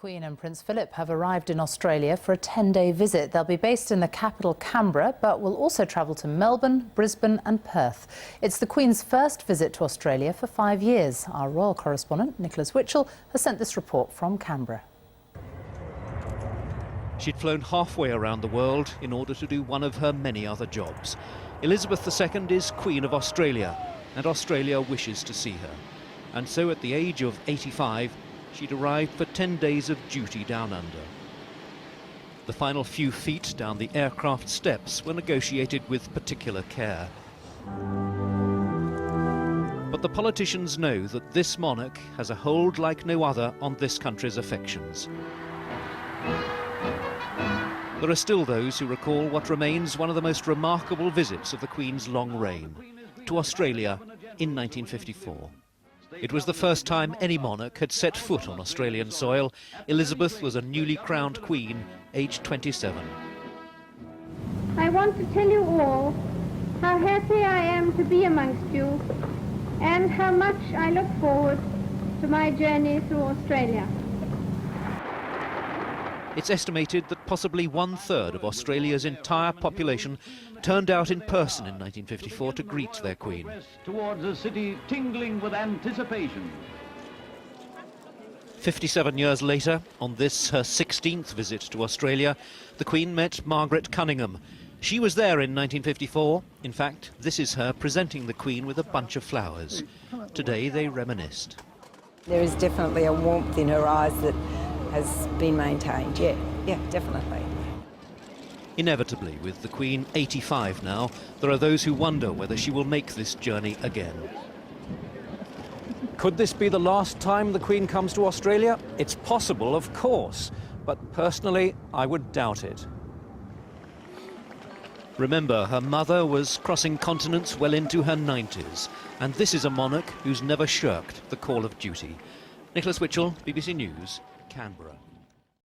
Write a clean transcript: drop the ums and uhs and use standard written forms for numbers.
Queen and Prince Philip have arrived in Australia for a 10-day visit. They'll be based in the capital, Canberra, but will also travel to Melbourne, Brisbane and Perth. It's the Queen's first visit to Australia for 5 years. Our royal correspondent, Nicholas Witchell, has sent this report from Canberra. She'd flown halfway around the world in order to do one of her many other jobs. Elizabeth II is Queen of Australia, and Australia wishes to see her. And so at the age of 85, she'd arrived for 10 days of duty down under. The final few feet down the aircraft steps were negotiated with particular care. But the politicians know that this monarch has a hold like no other on this country's affections. There are still those who recall what remains one of the most remarkable visits of the Queen's long reign, to Australia in 1954. It was the first time any monarch had set foot on Australian soil. Elizabeth was a newly crowned queen, aged 27. I want to tell you all how happy I am to be amongst you and how much I look forward to my journey through Australia. It's estimated that possibly 1/3 of Australia's entire population turned out in person in 1954 to greet their Queen. Towards a city tingling with anticipation. 57 years later, on this, her 16th visit to Australia, the Queen met Margaret Cunningham. She was there in 1954. In fact, this is her presenting the Queen with a bunch of flowers. Today they reminisced. There is definitely a warmth in her eyes that has been maintained, yeah, definitely. Inevitably, with the Queen 85 now, there are those who wonder whether she will make this journey again. Could this be the last time the Queen comes to Australia? It's possible, of course, but personally, I would doubt it. Remember, her mother was crossing continents well into her 90s, and this is a monarch who's never shirked the call of duty. Nicholas Witchell, BBC News, Canberra.